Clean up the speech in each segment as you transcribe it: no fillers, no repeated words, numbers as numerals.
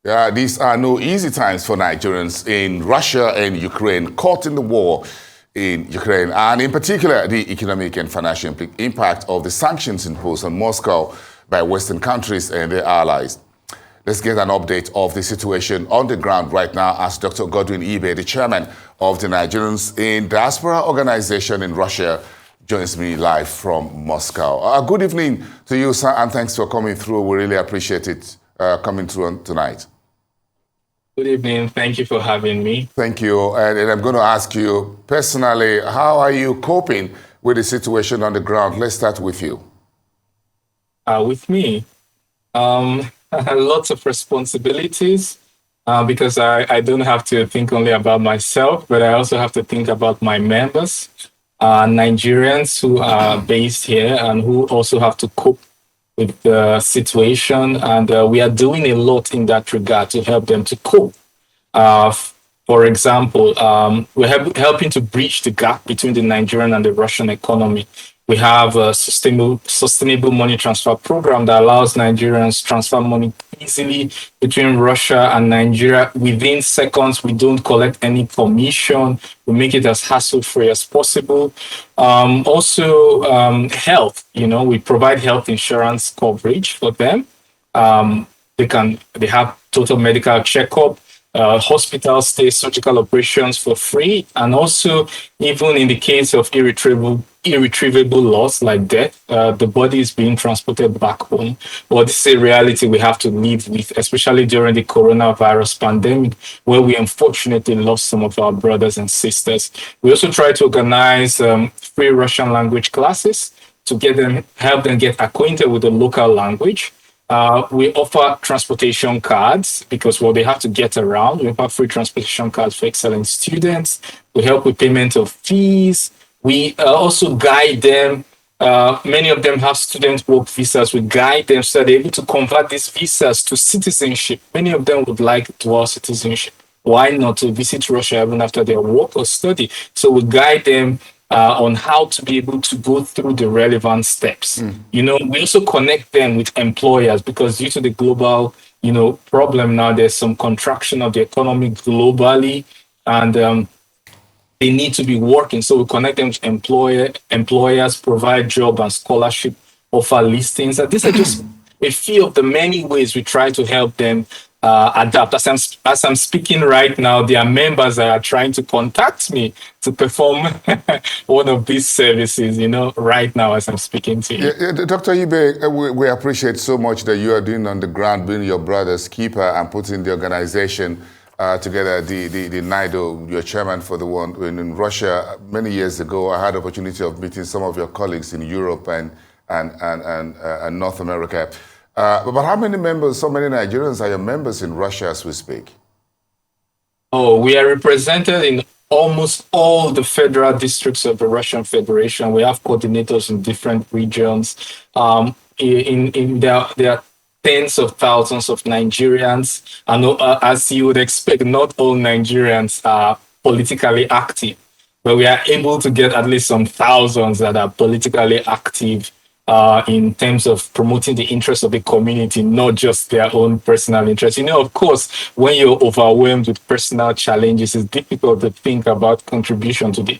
Yeah, these are no easy times for Nigerians in Russia and Ukraine, caught in the war in Ukraine, and in particular, the economic and financial impact of the sanctions imposed on Moscow by Western countries and their allies. Let's get an update of the situation on the ground right now as Dr. Godwin Ibe, the chairman of the Nigerians in Diaspora Organization in Russia, joins me live from Moscow. Good evening to you, sir, and thanks for coming through. We really appreciate it coming through tonight. Good evening. Thank you for having me. Thank you. And I'm going to ask you personally, how are you coping with the situation on the ground? Let's start with you. With me, lots of responsibilities because I don't have to think only about myself, but I also have to think about my members, Nigerians who are based here and who also have to cope with the situation. And we are doing a lot in that regard to help them to cope. For example, we're helping to bridge the gap between the Nigerian and the Russian economy. We have a sustainable money transfer program that allows Nigerians to transfer money easily between Russia and Nigeria within seconds. We don't collect any commission. We make it as hassle-free as possible. Also, health. We provide health insurance coverage for them. They have total medical checkup, hospital stay, surgical operations for free, and also even in the case of irretrievable loss like death, the body is being transported back home. Well, this is a reality we have to live with, especially during the coronavirus pandemic, where we unfortunately lost some of our brothers and sisters. We also try to organize free Russian language classes to help them get acquainted with the local language. We offer transportation cards because, they have to get around. We offer free transportation cards for excellent students. We help with payment of fees. We also guide them. Many of them have student work visas. We guide them so they're able to convert these visas to citizenship. Many of them would like dual citizenship. Why not to visit Russia even after their work or study? So we guide them on how to be able to go through the relevant steps. We also connect them with employers because due to the global, problem now, there's some contraction of the economy globally, and they need to be working. So we connect them with employers, provide job and scholarship, offer listings. And these are just a few of the many ways we try to help them adapt. As I'm speaking right now, there are members that are trying to contact me to perform one of these services, right now as I'm speaking to you. Yeah, Dr. Ibe, we appreciate so much that you are doing on the ground, being your brother's keeper and putting the organization together, the NIDO, your chairman for the one in Russia. Many years ago, I had the opportunity of meeting some of your colleagues in Europe and North America. But how many members, so many Nigerians are your members in Russia as we speak? Oh, we are represented in almost all the federal districts of the Russian Federation. We have coordinators in different regions. There are tens of thousands of Nigerians. And as you would expect, not all Nigerians are politically active, but we are able to get at least some thousands that are politically active in terms of promoting the interests of the community, not just their own personal interests. Of course, when you're overwhelmed with personal challenges, it's difficult to think about contribution to the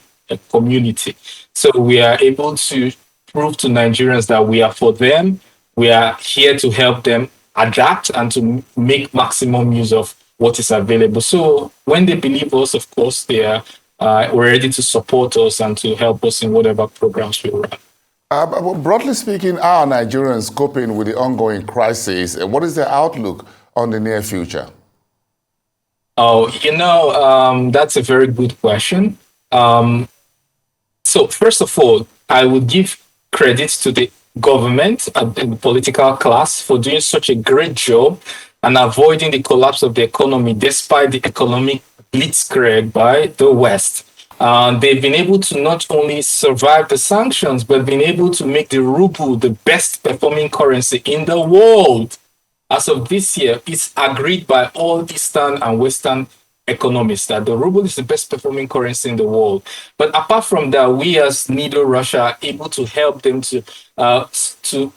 community. So we are able to prove to Nigerians that we are for them. We are here to help them adapt and to make maximum use of what is available. So when they believe us, of course, they are ready to support us and to help us in whatever programs we run. Broadly speaking, are Nigerians coping with the ongoing crisis? What is their outlook on the near future? Oh, that's a very good question. So first of all, I would give credit to the government and the political class for doing such a great job and avoiding the collapse of the economy despite the economic blitzkrieg by the West. They've been able to not only survive the sanctions, but been able to make the ruble the best performing currency in the world. As of this year, it's agreed by all Eastern and Western economists that the ruble is the best performing currency in the world. But apart from that, we as NIDO Russia are able to help them to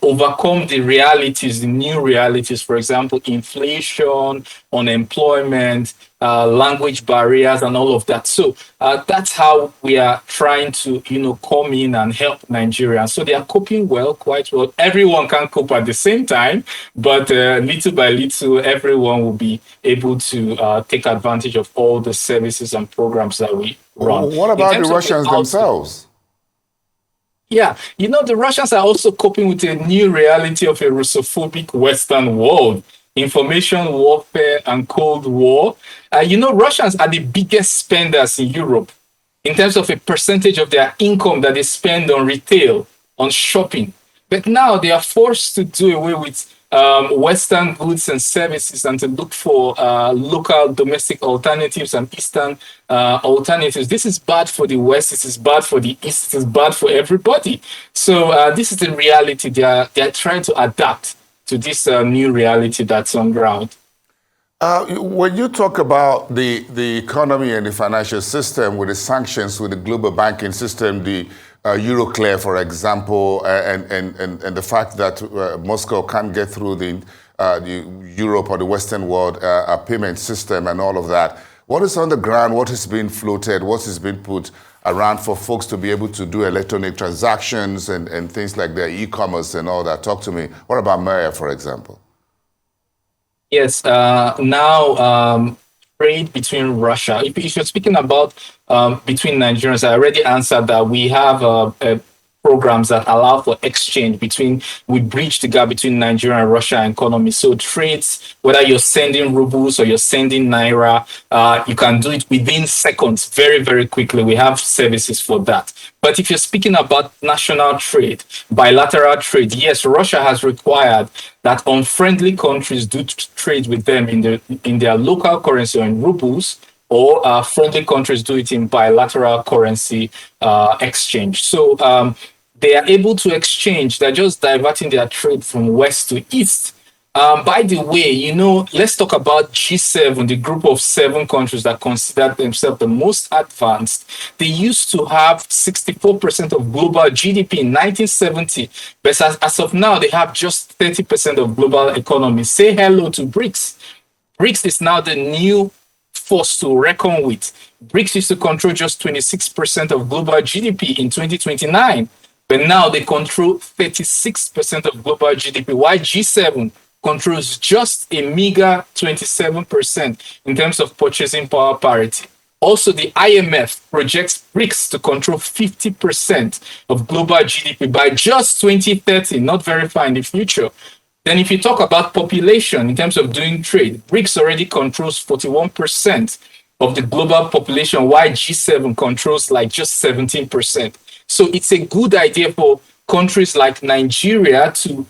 overcome the realities, the new realities, for example, inflation, unemployment, language barriers, and all of that. So that's how we are trying to, come in and help Nigerians. So they are coping well, quite well. Everyone can cope at the same time, but little by little, everyone will be able to take advantage of all the services and programs that we run. What about the Russians themselves? Yeah, the Russians are also coping with a new reality of a Russophobic Western world, information warfare and Cold War. Russians are the biggest spenders in Europe in terms of a percentage of their income that they spend on retail, on shopping. But now they are forced to do away with Western goods and services and to look for local domestic alternatives and Eastern alternatives. This is bad for the West. This is bad for the East. This is bad for everybody. So this is the reality. They are trying to adapt to this new reality that's on ground. When you talk about the economy and the financial system with the sanctions, with the global banking system, the Euroclear, for example, and the fact that Moscow can't get through the Europe or the Western world payment system and all of that, what is on the ground? What is being floated? What is being put around for folks to be able to do electronic transactions and things like that, e-commerce and all that? Talk to me. What about Maya, for example? Yes, now trade between Russia. If you're speaking about between Nigerians, I already answered that we have programs that allow for exchange we bridge the gap between Nigeria and Russia economy. So trades, whether you're sending rubles or you're sending naira, you can do it within seconds, very, very quickly. We have services for that. But if you're speaking about national trade, bilateral trade, yes, Russia has required that unfriendly countries do trade with them in their local currency or in rubles, or friendly countries do it in bilateral currency exchange. So they are able to exchange. They're just diverting their trade from west to east. By the way, let's talk about G7, the group of 7 countries that consider themselves the most advanced. They used to have 64% of global GDP in 1970, but as of now, they have just 30% of global economy. Say hello to BRICS. BRICS is now the new force to reckon with. BRICS used to control just 26% of global GDP in 2029, but now they control 36% of global GDP, while G7 controls just a meager 27% in terms of purchasing power parity. Also, the IMF projects BRICS to control 50% of global GDP by just 2030, not very far in the future. Then if you talk about population in terms of doing trade, BRICS already controls 41% of the global population, while G7 controls like just 17%. So it's a good idea for countries like Nigeria to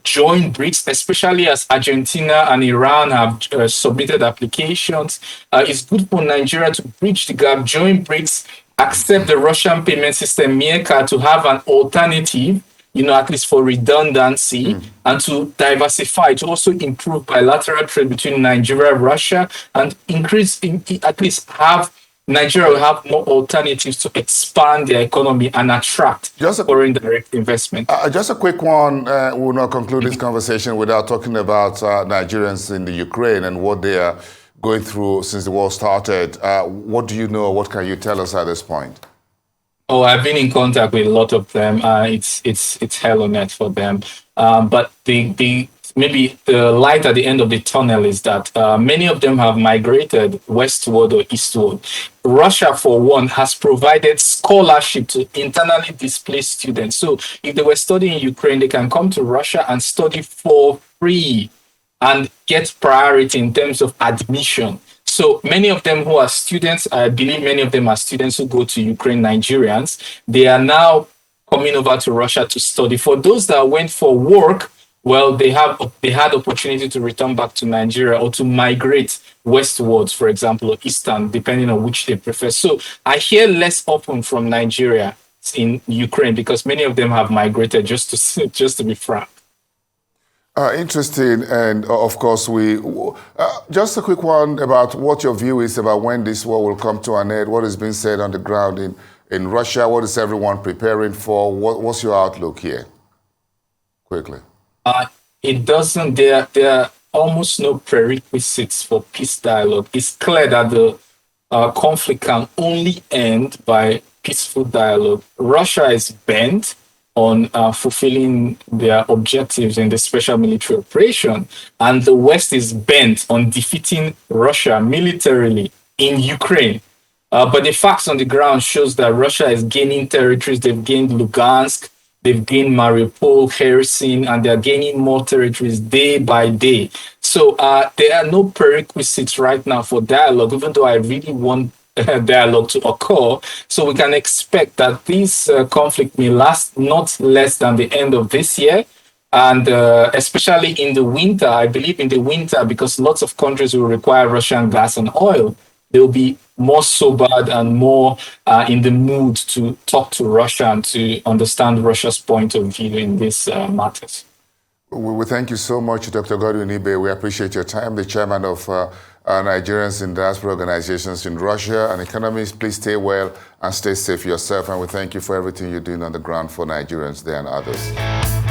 join BRICS, especially as Argentina and Iran have submitted applications. It's good for Nigeria to bridge the gap, join BRICS, accept the Russian payment system, MIECA, to have an alternative, at least for redundancy, and to diversify, to also improve bilateral trade between Nigeria and Russia, and at least have Nigeria will have more alternatives to expand their economy and attract foreign direct investment. Just a quick one. We'll not conclude this conversation without talking about Nigerians in the Ukraine and what they are going through since the war started. What do you know? What can you tell us at this point? Oh, I've been in contact with a lot of them. It's hell on earth for them. But maybe the light at the end of the tunnel is that many of them have migrated westward or eastward. Russia, for one, has provided scholarship to internally displaced students. So if they were studying in Ukraine, they can come to Russia and study for free and get priority in terms of admission. So many of them who are students, I believe many of them are students who go to Ukraine, Nigerians. They are now coming over to Russia to study. For those that went for work, well, they had opportunity to return back to Nigeria or to migrate westwards, for example, or eastern, depending on which they prefer. So I hear less often from Nigeria in Ukraine because many of them have migrated, just to be frank. Interesting. And of course, just a quick one about what your view is about when this war will come to an end. What has been said on the ground in Russia? What is everyone preparing for? What's your outlook here? Quickly. It doesn't. There almost no prerequisites for peace dialogue. It's clear that the conflict can only end by peaceful dialogue. Russia is bent on fulfilling their objectives in the special military operation, and the West is bent on defeating Russia militarily in Ukraine. But the facts on the ground shows that Russia is gaining territories. They've gained Lugansk, they've gained Mariupol, Kherson, and they're gaining more territories day by day. So there are no prerequisites right now for dialogue, even though I really want dialogue to occur. So we can expect that this conflict may last not less than the end of this year. And especially in the winter, I believe in the winter, because lots of countries will require Russian gas and oil, they'll be more sobered and more in the mood to talk to Russia and to understand Russia's point of view in these matters. We thank you so much, Dr. Godwin Ibe. We appreciate your time, the chairman of Nigerians in diaspora organizations in Russia and economists. Please stay well and stay safe yourself. And we thank you for everything you're doing on the ground for Nigerians there and others.